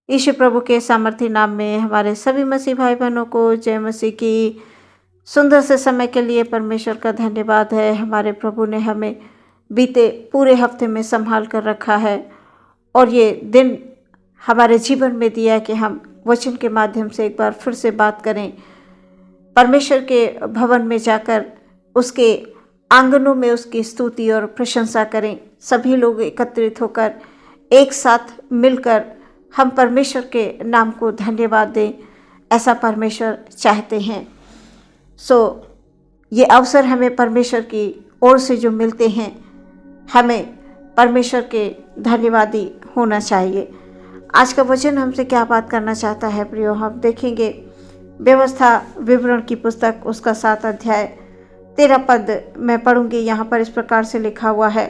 यीशु प्रभु के सामर्थी नाम में हमारे सभी मसीह भाई बहनों को जय मसीह की। सुंदर से समय के लिए परमेश्वर का धन्यवाद है। हमारे प्रभु ने हमें बीते पूरे हफ्ते में संभाल कर रखा है और ये दिन हमारे जीवन में दिया कि हम वचन के माध्यम से एक बार फिर से बात करें, परमेश्वर के भवन में जाकर उसके आंगनों में उसकी स्तुति और प्रशंसा करें। सभी लोग एकत्रित होकर एक साथ मिलकर हम परमेश्वर के नाम को धन्यवाद दें, ऐसा परमेश्वर चाहते हैं। ये अवसर हमें परमेश्वर की ओर से जो मिलते हैं, हमें परमेश्वर के धन्यवादी होना चाहिए। आज का वचन हमसे क्या बात करना चाहता है प्रियो, हम देखेंगे व्यवस्था विवरण की पुस्तक उसका 7 अध्याय 13 पद मैं पढ़ूंगी। यहाँ पर इस प्रकार से लिखा हुआ है,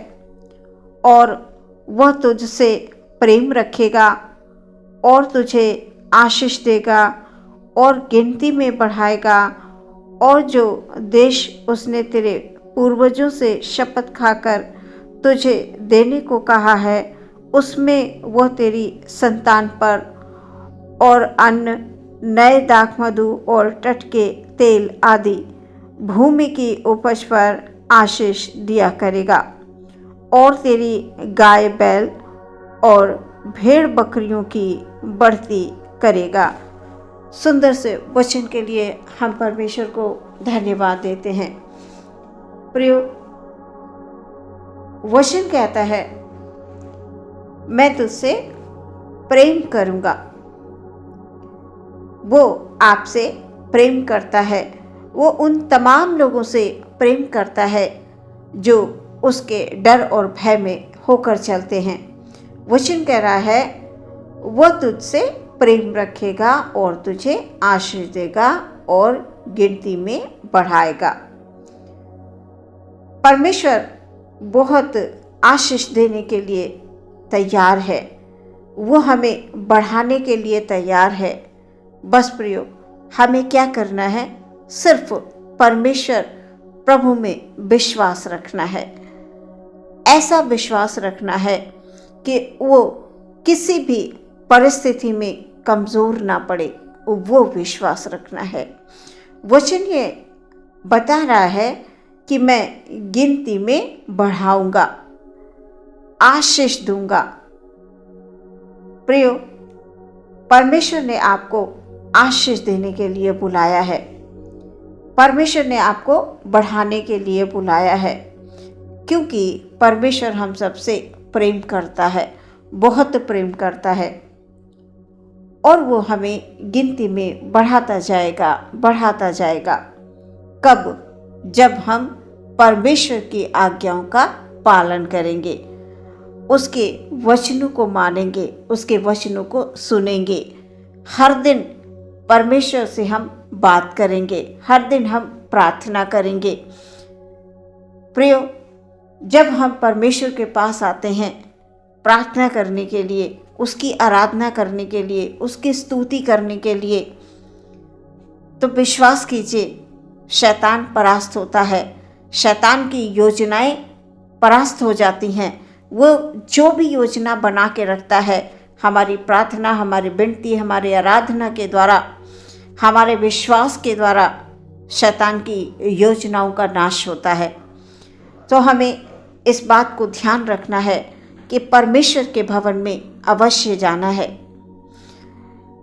और वह तुझसे प्रेम रखेगा और तुझे आशीष देगा और गिनती में बढ़ाएगा, और जो देश उसने तेरे पूर्वजों से शपथ खाकर तुझे देने को कहा है, उसमें वह तेरी संतान पर और अन्न, नए दाखमधु और टट के तेल आदि भूमि की उपज पर आशीष दिया करेगा, और तेरी गाय बैल और भेड़ बकरियों की बढ़ती करेगा। सुंदर से वचन के लिए हम परमेश्वर को धन्यवाद देते हैं। प्रियो, वचन कहता है, मैं तुझसे प्रेम करूंगा। वो आपसे प्रेम करता है। वो उन तमाम लोगों से प्रेम करता है जो उसके डर और भय में होकर चलते हैं। वचन कह रहा है, वह तुझसे प्रेम रखेगा और तुझे आशीष देगा और गिनती में बढ़ाएगा। परमेश्वर बहुत आशीष देने के लिए तैयार है। वो हमें बढ़ाने के लिए तैयार है। बस प्रियो, हमें क्या करना है? सिर्फ परमेश्वर प्रभु में विश्वास रखना है। ऐसा विश्वास रखना है कि वो किसी भी परिस्थिति में कमज़ोर ना पड़े, वो विश्वास रखना है। वचन ये बता रहा है कि मैं गिनती में बढ़ाऊंगा, आशीष दूंगा। प्रियो, परमेश्वर ने आपको आशीष देने के लिए बुलाया है। परमेश्वर ने आपको बढ़ाने के लिए बुलाया है, क्योंकि परमेश्वर हम सबसे प्रेम करता है, बहुत प्रेम करता है, और वो हमें गिनती में बढ़ाता जाएगा, बढ़ाता जाएगा। कब? जब हम परमेश्वर की आज्ञाओं का पालन करेंगे, उसके वचनों को मानेंगे, उसके वचनों को सुनेंगे। हर दिन परमेश्वर से हम बात करेंगे, हर दिन हम प्रार्थना करेंगे। प्रियो, जब हम परमेश्वर के पास आते हैं प्रार्थना करने के लिए, उसकी आराधना करने के लिए, उसकी स्तुति करने के लिए, तो विश्वास कीजिए, शैतान परास्त होता है। शैतान की योजनाएं परास्त हो जाती हैं। वो जो भी योजना बना के रखता है, हमारी प्रार्थना, हमारी विनती, हमारी आराधना के द्वारा, हमारे विश्वास के द्वारा शैतान की योजनाओं का नाश होता है। तो हमें इस बात को ध्यान रखना है कि परमेश्वर के भवन में अवश्य जाना है।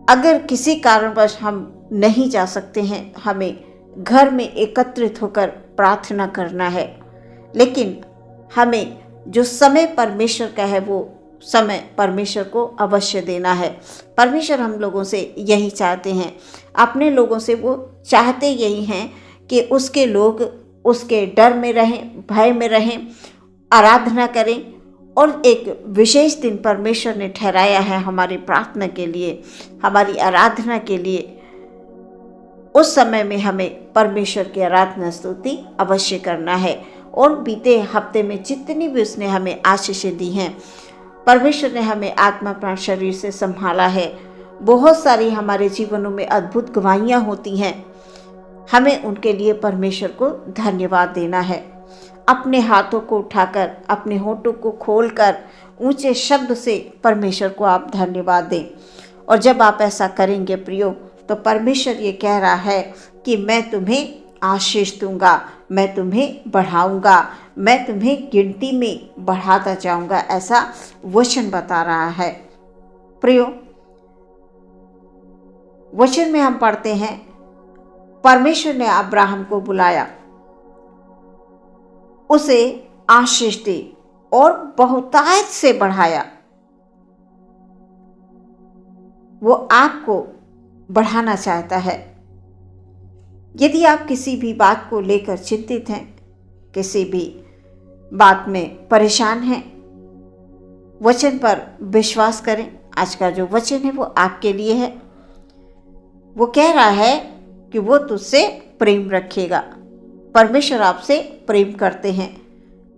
अगर किसी कारणवश हम नहीं जा सकते हैं, हमें घर में एकत्रित होकर प्रार्थना करना है। लेकिन हमें जो समय परमेश्वर का है, वो समय परमेश्वर को अवश्य देना है। परमेश्वर हम लोगों से यही चाहते हैं। अपने लोगों से वो चाहते यही हैं कि उसके लोग उसके डर में रहें, भय में रहें, आराधना करें। और एक विशेष दिन परमेश्वर ने ठहराया है हमारी प्रार्थना के लिए, हमारी आराधना के लिए। उस समय में हमें परमेश्वर की आराधना स्तुति अवश्य करना है। और बीते हफ्ते में जितनी भी उसने हमें आशीषें दी हैं, परमेश्वर ने हमें आत्मा प्राण शरीर से संभाला है। बहुत सारी हमारे जीवनों में अद्भुत गवाहियाँ होती हैं। हमें उनके लिए परमेश्वर को धन्यवाद देना है। अपने हाथों को उठाकर, अपने होठों को खोलकर ऊंचे शब्द से परमेश्वर को आप धन्यवाद दें। और जब आप ऐसा करेंगे प्रियो, तो परमेश्वर ये कह रहा है कि मैं तुम्हें आशीष दूंगा, मैं तुम्हें बढ़ाऊंगा, मैं तुम्हें गिनती में बढ़ाता जाऊंगा, ऐसा वचन बता रहा है। प्रियो, वचन में हम पढ़ते हैं, परमेश्वर ने अब्राहम को बुलाया, उसे आशीष दी और बहुतायत से बढ़ाया। वो आपको बढ़ाना चाहता है। यदि आप किसी भी बात को लेकर चिंतित हैं, किसी भी बात में परेशान हैं, वचन पर विश्वास करें। आज का जो वचन है वो आपके लिए है। वो कह रहा है कि वो तुझसे प्रेम रखेगा। परमेश्वर आपसे प्रेम करते हैं।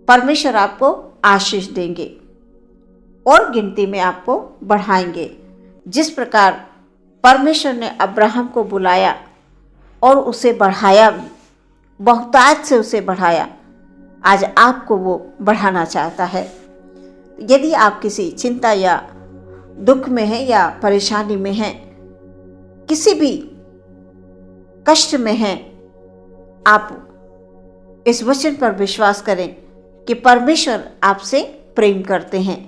परमेश्वर आपको आशीष देंगे और गिनती में आपको बढ़ाएंगे। जिस प्रकार परमेश्वर ने अब्राहम को बुलाया और उसे बढ़ाया भी, बहुतायत से उसे बढ़ाया, आज आपको वो बढ़ाना चाहता है। यदि आप किसी चिंता या दुख में हैं या परेशानी में हैं, किसी भी कष्ट में हैं, आप इस वचन पर विश्वास करें कि परमेश्वर आपसे प्रेम करते हैं।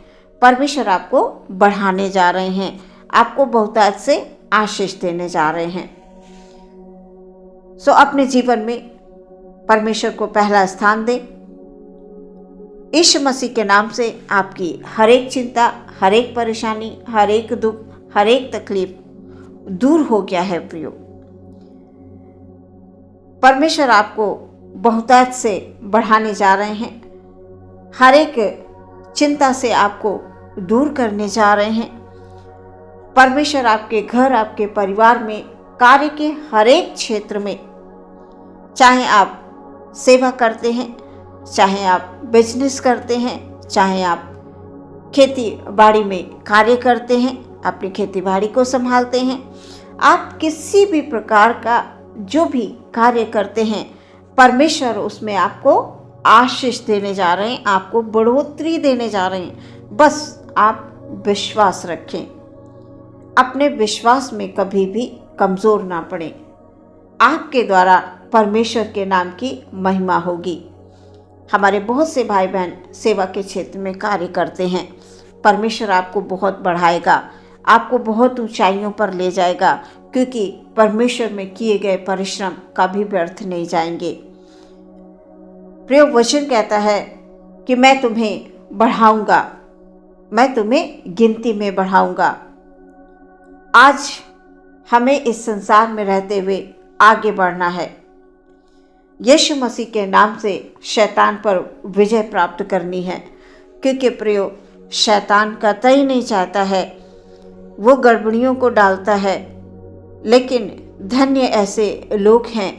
परमेश्वर आपको बढ़ाने जा रहे हैं, आपको बहुतायत से आशीष देने जा रहे हैं। अपने जीवन में परमेश्वर को पहला स्थान दें। यीशु मसीह के नाम से आपकी हर एक चिंता, हर एक परेशानी, हर एक दुख, हर एक तकलीफ दूर हो गया है प्रियो। परमेश्वर आपको बहुतायत से बढ़ाने जा रहे हैं। हर एक चिंता से आपको दूर करने जा रहे हैं। परमेश्वर आपके घर, आपके परिवार में, कार्य के हर एक क्षेत्र में, चाहे आप सेवा करते हैं, चाहे आप बिजनेस करते हैं, चाहे आप खेती बाड़ी में कार्य करते हैं, अपनी खेती बाड़ी को संभालते हैं, आप किसी भी प्रकार का जो भी कार्य करते हैं, परमेश्वर उसमें आपको आशीष देने जा रहे हैं, आपको बढ़ोतरी देने जा रहे हैं। बस आप विश्वास रखें। अपने विश्वास में कभी भी कमज़ोर ना पड़े। आपके द्वारा परमेश्वर के नाम की महिमा होगी। हमारे बहुत से भाई बहन सेवा के क्षेत्र में कार्य करते हैं। परमेश्वर आपको बहुत बढ़ाएगा, आपको बहुत ऊंचाइयों पर ले जाएगा, क्योंकि परमेश्वर में किए गए परिश्रम कभी व्यर्थ नहीं जाएंगे। प्रिय, वचन कहता है कि मैं तुम्हें बढ़ाऊंगा, मैं तुम्हें गिनती में बढ़ाऊंगा। आज हमें इस संसार में रहते हुए आगे बढ़ना है। यीशु मसीह के नाम से शैतान पर विजय प्राप्त करनी है, क्योंकि प्रियो, शैतान कतई नहीं चाहता है, वो गड़बड़ियों को डालता है, लेकिन धन्य ऐसे लोग हैं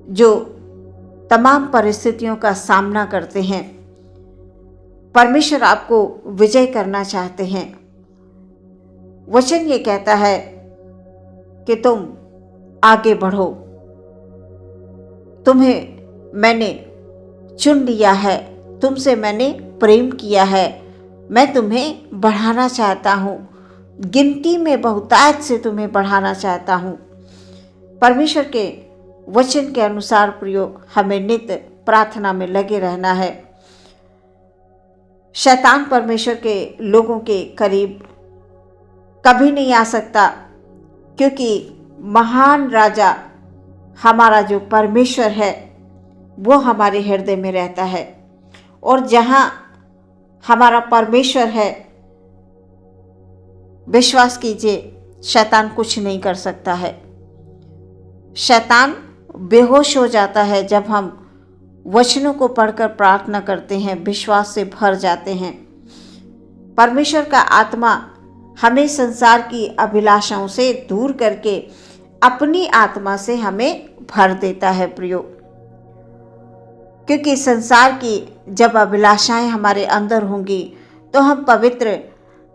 जो तमाम परिस्थितियों का सामना करते हैं। परमेश्वर आपको विजय करना चाहते हैं। वचन ये कहता है कि तुम आगे बढ़ो, तुम्हें मैंने चुन लिया है, तुमसे मैंने प्रेम किया है, मैं तुम्हें बढ़ाना चाहता हूँ, गिनती में बहुतायत से तुम्हें बढ़ाना चाहता हूँ। परमेश्वर के वचन के अनुसार प्रियो, हमें नित्य प्रार्थना में लगे रहना है। शैतान परमेश्वर के लोगों के करीब कभी नहीं आ सकता, क्योंकि महान राजा हमारा जो परमेश्वर है वो हमारे हृदय में रहता है, और जहाँ हमारा परमेश्वर है, विश्वास कीजिए, शैतान कुछ नहीं कर सकता है। शैतान बेहोश हो जाता है जब हम वचनों को पढ़कर प्रार्थना करते हैं, विश्वास से भर जाते हैं। परमेश्वर का आत्मा हमें संसार की अभिलाषाओं से दूर करके अपनी आत्मा से हमें भर देता है प्रियो, क्योंकि संसार की जब अभिलाषाएं हमारे अंदर होंगी तो हम पवित्र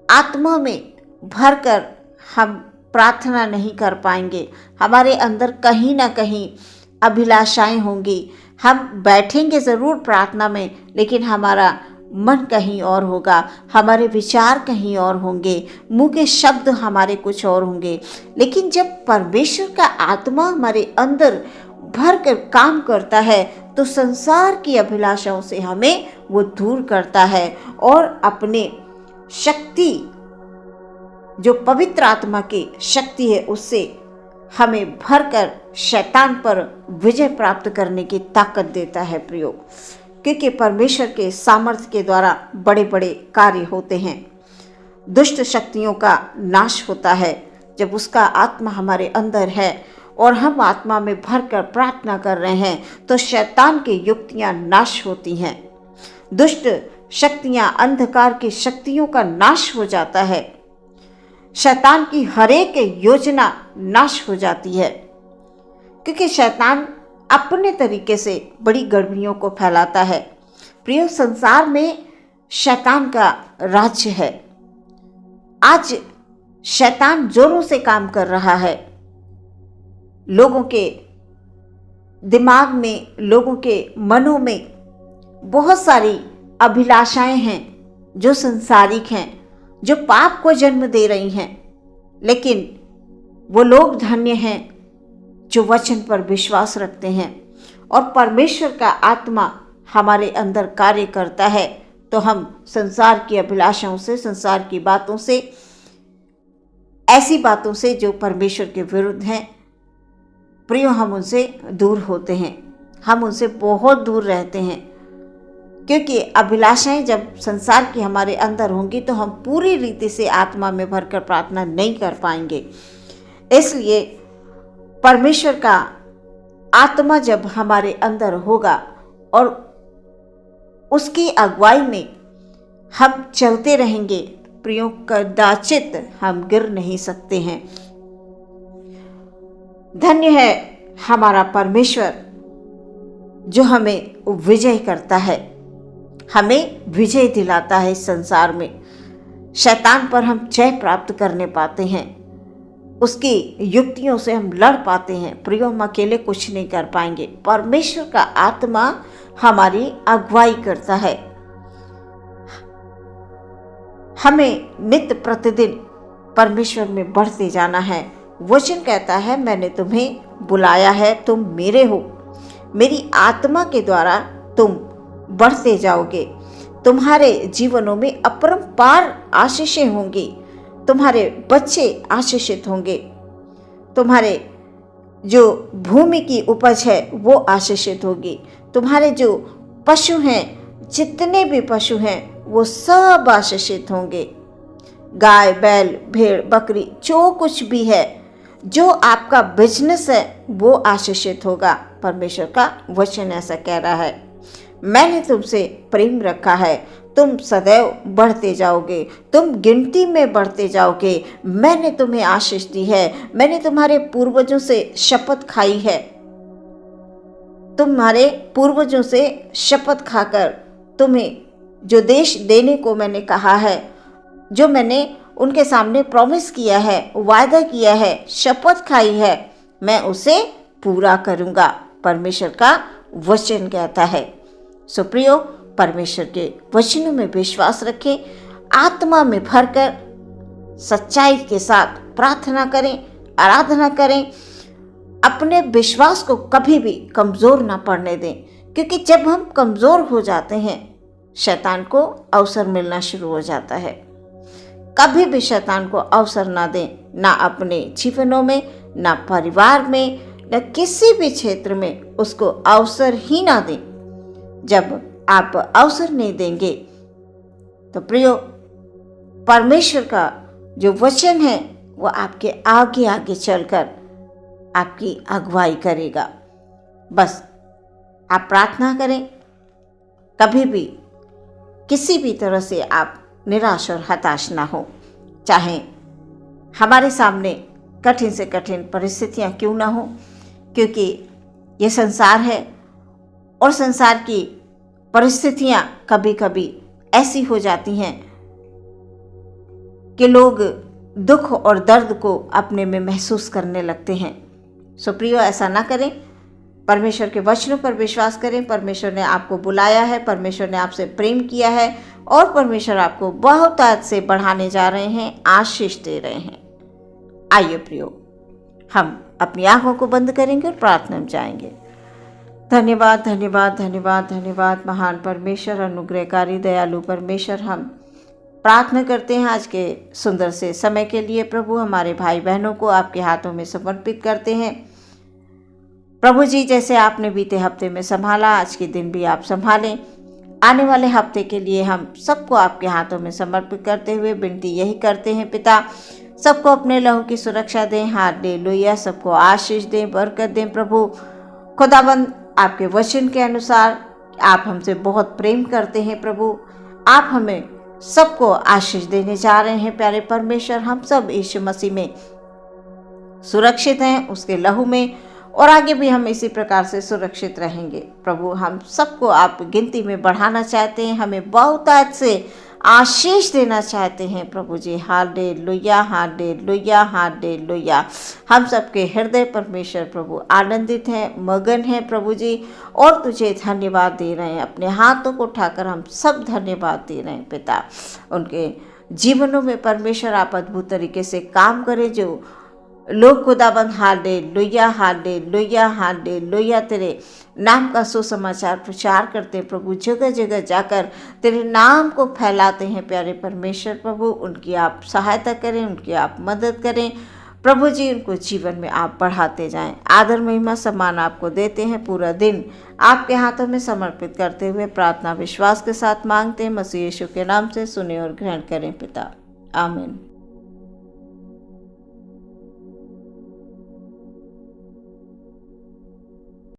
आत्मा में भरकर हम प्रार्थना नहीं कर पाएंगे। हमारे अंदर कहीं ना कहीं अभिलाषाएं होंगी। हम बैठेंगे ज़रूर प्रार्थना में, लेकिन हमारा मन कहीं और होगा, हमारे विचार कहीं और होंगे, मुंह के शब्द हमारे कुछ और होंगे। लेकिन जब परमेश्वर का आत्मा हमारे अंदर भर कर काम करता है तो संसार की अभिलाषाओं से हमें वो दूर करता है और अपने शक्ति, जो पवित्र आत्मा की शक्ति है, उससे हमें भरकर शैतान पर विजय प्राप्त करने की ताकत देता है प्रियो। क्योंकि परमेश्वर के सामर्थ्य के द्वारा बड़े बड़े कार्य होते हैं। दुष्ट शक्तियों का नाश होता है जब उसका आत्मा हमारे अंदर है और हम आत्मा में भरकर प्रार्थना कर रहे हैं तो शैतान की युक्तियां नाश होती हैं। दुष्ट शक्तियां, अंधकार की शक्तियों का नाश हो जाता है। शैतान की हरेक योजना नाश हो जाती है, क्योंकि शैतान अपने तरीके से बड़ी गड़बड़ियों को फैलाता है। प्रिय, संसार में शैतान का राज्य है। आज शैतान जोरों से काम कर रहा है। लोगों के दिमाग में, लोगों के मनों में बहुत सारी अभिलाषाएं हैं जो संसारिक हैं, जो पाप को जन्म दे रही हैं। लेकिन वो लोग धन्य हैं जो वचन पर विश्वास रखते हैं और परमेश्वर का आत्मा हमारे अंदर कार्य करता है तो हम संसार की अभिलाषाओं से, संसार की बातों से, ऐसी बातों से जो परमेश्वर के विरुद्ध हैं, प्रिय, हम उनसे दूर होते हैं। हम उनसे बहुत दूर रहते हैं, क्योंकि अभिलाषाएं जब संसार की हमारे अंदर होंगी तो हम पूरी रीति से आत्मा में भरकर प्रार्थना नहीं कर पाएंगे। इसलिए परमेश्वर का आत्मा जब हमारे अंदर होगा और उसकी अगुवाई में हम चलते रहेंगे, प्रियों, कदाचित हम गिर नहीं सकते हैं। धन्य है हमारा परमेश्वर जो हमें विजय करता है, हमें विजय दिलाता है। इस संसार में शैतान पर हम जय प्राप्त करने पाते हैं, उसकी युक्तियों से हम लड़ पाते हैं। प्रियो, हम अकेले कुछ नहीं कर पाएंगे। परमेश्वर का आत्मा हमारी अगुवाई करता है। हमें नित्य प्रतिदिन परमेश्वर में बढ़ते जाना है। वचन कहता है, मैंने तुम्हें बुलाया है, तुम मेरे हो। मेरी आत्मा के द्वारा तुम बढ़ते जाओगे। तुम्हारे जीवनों में अपरंपार आशीषें होंगी। तुम्हारे बच्चे आशीषित होंगे। तुम्हारे जो भूमि की उपज है वो आशीषित होगी। तुम्हारे जो पशु हैं, जितने भी पशु हैं, वो सब आशीषित होंगे। गाय, बैल, भेड़, बकरी, जो कुछ भी है, जो आपका बिजनेस है, वो आशीषित होगा। परमेश्वर का वचन ऐसा कह रहा है। मैंने तुमसे प्रेम रखा है, तुम सदैव बढ़ते जाओगे, तुम गिनती में बढ़ते जाओगे। मैंने तुम्हें आशीष दी है। मैंने तुम्हारे पूर्वजों से शपथ खाई है। तुम्हारे पूर्वजों से शपथ खाकर तुम्हें जो देश देने को मैंने कहा है, जो मैंने उनके सामने प्रॉमिस किया है, वायदा किया है, शपथ खाई है, मैं उसे पूरा करूंगा। परमेश्वर का वचन कहता है। सो प्रियो, परमेश्वर के वचनों में विश्वास रखें, आत्मा में भरकर सच्चाई के साथ प्रार्थना करें, आराधना करें। अपने विश्वास को कभी भी कमज़ोर ना पड़ने दें, क्योंकि जब हम कमज़ोर हो जाते हैं शैतान को अवसर मिलना शुरू हो जाता है। कभी भी शैतान को अवसर ना दें, ना अपने जीवनों में, ना परिवार में, न किसी भी क्षेत्र में उसको अवसर ही ना दें। जब आप अवसर नहीं देंगे तो प्रियो, परमेश्वर का जो वचन है वो आपके आगे आगे चलकर आपकी अगुवाई करेगा। बस आप प्रार्थना करें। कभी भी किसी भी तरह से आप निराश और हताश ना हो। चाहे हमारे सामने कठिन से कठिन परिस्थितियां क्यों ना हो, क्योंकि ये संसार है और संसार की परिस्थितियां कभी कभी ऐसी हो जाती हैं कि लोग दुख और दर्द को अपने में महसूस करने लगते हैं। सो प्रियो, ऐसा ना करें। परमेश्वर के वचनों पर विश्वास करें। परमेश्वर ने आपको बुलाया है, परमेश्वर ने आपसे प्रेम किया है और परमेश्वर आपको बहुत आज से बढ़ाने जा रहे हैं, आशीष दे रहे हैं। आइए प्रियो, हम अपनी आंखों को बंद करेंगे और प्रार्थना में जाएंगे। धन्यवाद धन्यवाद धन्यवाद धन्यवाद महान परमेश्वर, अनुग्रहकारी दयालु परमेश्वर, हम प्रार्थना करते हैं आज के सुंदर से समय के लिए। प्रभु, हमारे भाई बहनों को आपके हाथों में समर्पित करते हैं। प्रभु जी, जैसे आपने बीते हफ्ते में संभाला, आज के दिन भी आप संभालें। आने वाले हफ्ते के लिए हम सबको आपके हाथों में समर्पित करते हुए विनती यही करते हैं पिता, सबको अपने लहू की सुरक्षा दें। हालेलुया, सबको आशीष दें, बरकत दें। प्रभु खुदाबंद, आपके वचन के अनुसार आप हमसे बहुत प्रेम करते हैं। प्रभु, आप हमें सबको आशीष देने जा रहे हैं। प्यारे परमेश्वर, हम सब यीशु मसीह में सुरक्षित हैं, उसके लहू में, और आगे भी हम इसी प्रकार से सुरक्षित रहेंगे। प्रभु, हम सबको आप गिनती में बढ़ाना चाहते हैं, हमें बहुत आज से आशीष देना चाहते हैं। प्रभु जी, हालेलुया हालेलुया हालेलुया। हम सबके हृदय परमेश्वर प्रभु आनंदित हैं, मगन हैं प्रभु जी, और तुझे धन्यवाद दे रहे हैं। अपने हाथों को उठाकर हम सब धन्यवाद दे रहे हैं पिता। उनके जीवनों में परमेश्वर आप अद्भुत तरीके से काम करें। जो लोग खुदाबंद हालेलुया हालेलुया हालेलुया तेरे नाम का सुसमाचार प्रचार करते हैं प्रभु, जगह जगह जाकर तेरे नाम को फैलाते हैं। प्यारे परमेश्वर प्रभु, उनकी आप सहायता करें, उनकी आप मदद करें प्रभु जी, उनको जीवन में आप बढ़ाते जाएं। आदर महिमा सम्मान आपको देते हैं। पूरा दिन आपके हाथों में समर्पित करते हुए प्रार्थना विश्वास के साथ मांगते हैं, मसीह यीशु के नाम से सुने और ग्रहण करें पिता, आमीन।